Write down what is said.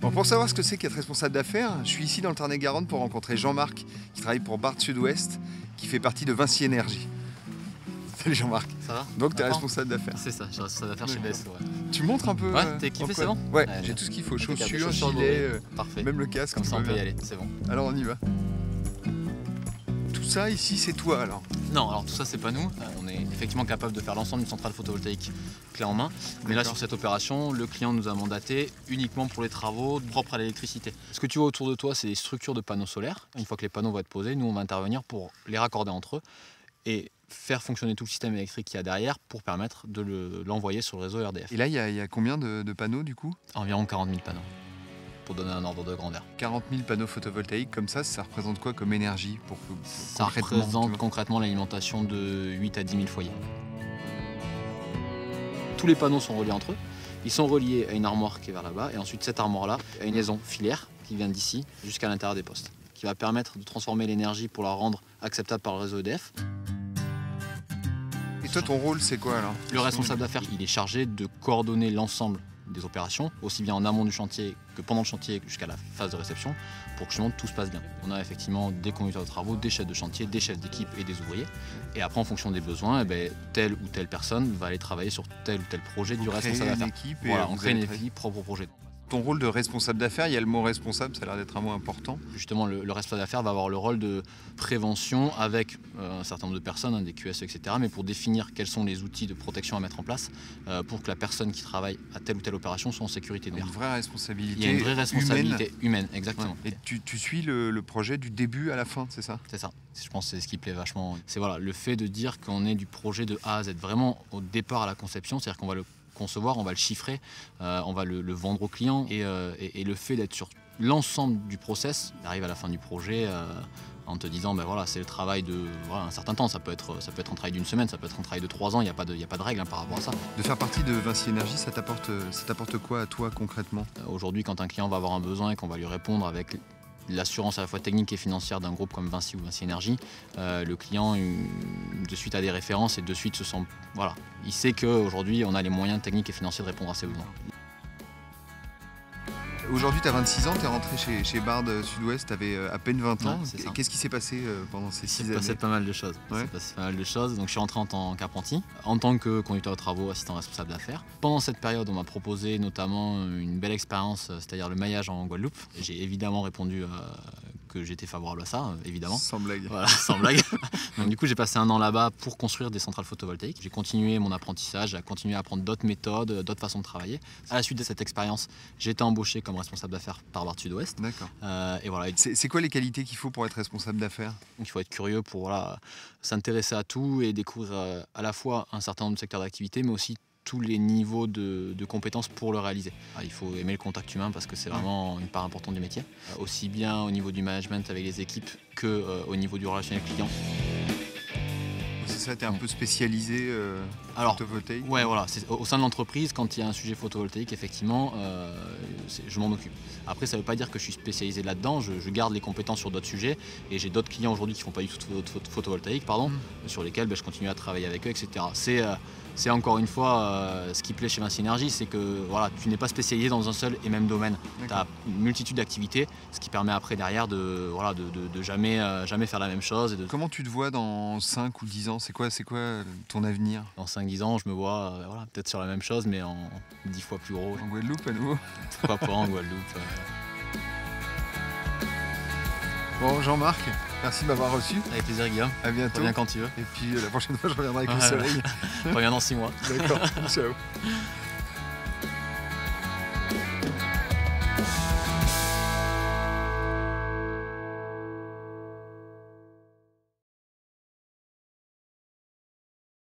Bon, pour savoir ce que c'est qu'être responsable d'affaires, je suis ici dans le Tarn-et-Garonne pour rencontrer Jean-Marc, qui travaille pour Barthes Sud-Ouest, qui fait partie de Vinci Énergie. Salut Jean-Marc. Ça va? Donc tu es responsable d'affaires. C'est ça, je suis responsable d'affaires chez BSO. Ouais. Tu montres un peu. Ouais, t'es kiffé, c'est bon? Ouais, j'ai tout ce qu'il faut, chaussures, gilets, parfait. Même le casque. Comme ça on peut y aller, c'est bon. Alors on y va. Tout ça ici c'est toi alors? Non, alors tout ça c'est pas nous. On est effectivement capable de faire l'ensemble d'une centrale photovoltaïque clé en main. Mais là sur cette opération, le client nous a mandaté uniquement pour les travaux propres à l'électricité. Ce que tu vois autour de toi, c'est des structures de panneaux solaires. Une fois que les panneaux vont être posés, nous on va intervenir pour les raccorder entre eux et faire fonctionner tout le système électrique qu'il y a derrière pour permettre de l'envoyer sur le réseau RDF. Et là il y a combien de panneaux du coup? Environ 40 000 panneaux, pour donner un ordre de grandeur. 40 000 panneaux photovoltaïques comme ça représente quoi comme énergie Ça représente concrètement l'alimentation de 8 à 10 000 foyers. Tous les panneaux sont reliés entre eux. Ils sont reliés à une armoire qui est vers là-bas et ensuite cette armoire-là a une liaison filaire qui vient d'ici jusqu'à l'intérieur des postes, qui va permettre de transformer l'énergie pour la rendre acceptable par le réseau EDF. Et toi ton rôle c'est quoi alors? Le responsable d'affaires, il est chargé de coordonner l'ensemble des opérations, aussi bien en amont du chantier que pendant le chantier jusqu'à la phase de réception, pour que justement tout se passe bien. On a effectivement des conducteurs de travaux, des chefs de chantier, des chefs d'équipe et des ouvriers. Et après, en fonction des besoins, telle ou telle personne va aller travailler sur tel ou tel projet du responsable d'affaires. Voilà, on crée une équipe propre au projet. Ton rôle de responsable d'affaires, il y a le mot responsable, ça a l'air d'être un mot important. Justement, le responsable d'affaires va avoir le rôle de prévention avec un certain nombre de personnes, des QSE, etc., mais pour définir quels sont les outils de protection à mettre en place pour que la personne qui travaille à telle ou telle opération soit en sécurité. Il y a une vraie responsabilité. Il y a une vraie responsabilité humaine, exactement. Ouais. Et tu suis le projet du début à la fin, c'est ça? C'est ça. Je pense que c'est ce qui plaît vachement. C'est voilà, le fait de dire qu'on est du projet de A à Z, vraiment au départ à la conception, c'est-à-dire qu'on va le concevoir, on va le chiffrer, on va le vendre au client et le fait d'être sur l'ensemble du process, d'arriver à la fin du projet en te disant ben voilà, c'est le travail de un certain temps, ça peut être un travail d'une semaine, ça peut être un travail de 3 ans, il n'y a pas de règle par rapport à ça. De faire partie de Vinci Énergie, ça t'apporte quoi à toi concrètement? Aujourd'hui, quand un client va avoir un besoin et qu'on va lui répondre avec l'assurance à la fois technique et financière d'un groupe comme Vinci ou Vinci Énergie, le client de suite a des références et de suite se sent, voilà, il sait qu'aujourd'hui on a les moyens techniques et financiers de répondre à ses besoins. Aujourd'hui, tu as 26 ans, tu es rentré chez Barthes Sud-Ouest, tu avais à peine 20 ans. Ouais, qu'est-ce qui s'est passé pendant ces 6 années? Il s'est passé pas mal de choses. Ouais. Donc je suis rentré en tant qu'apprenti, en tant que conducteur de travaux, assistant responsable d'affaires. Pendant cette période, on m'a proposé notamment une belle expérience, c'est-à-dire le maillage en Guadeloupe. J'ai évidemment répondu que j'étais favorable à ça, évidemment. Sans blague. Voilà, sans blague. Donc du coup, j'ai passé 1 an là-bas pour construire des centrales photovoltaïques. J'ai continué mon apprentissage, j'ai continué à apprendre d'autres méthodes, d'autres façons de travailler. À la suite de cette expérience, j'ai été embauché comme responsable d'affaires par Barthes Sud-Ouest. D'accord. Et voilà. C'est quoi les qualités qu'il faut pour être responsable d'affaires? Il faut être curieux pour s'intéresser à tout et découvrir à la fois un certain nombre de secteurs d'activité, mais aussi tous les niveaux de compétences pour le réaliser. Il faut aimer le contact humain parce que c'est vraiment une part importante du métier, aussi bien au niveau du management avec les équipes qu'au niveau du relationnel client. C'est ça, tu es un peu spécialisé photovoltaïque? Ouais, voilà. Au sein de l'entreprise, quand il y a un sujet photovoltaïque, effectivement, je m'en occupe. Après, ça ne veut pas dire que je suis spécialisé là-dedans. Je garde les compétences sur d'autres sujets et j'ai d'autres clients aujourd'hui qui ne font pas du tout de photovoltaïque, sur lesquels je continue à travailler avec eux, etc. C'est encore une fois ce qui plaît chez Vinci Énergie, c'est que voilà, tu n'es pas spécialisé dans un seul et même domaine. Tu as une multitude d'activités, ce qui permet après derrière de jamais faire la même chose. Comment tu te vois dans 5 ou 10 ans? C'est quoi ton avenir? Dans 5-10 ans, je me vois peut-être sur la même chose, mais en 10 fois plus gros. En Guadeloupe à nouveau? Pourquoi pas en Guadeloupe. Bon, Jean-Marc, merci de m'avoir reçu. Avec plaisir, Guillaume. À bientôt. Reviens quand tu veux. Et puis la prochaine fois, je reviendrai avec le soleil. Reviens dans 6 mois. D'accord, ciao.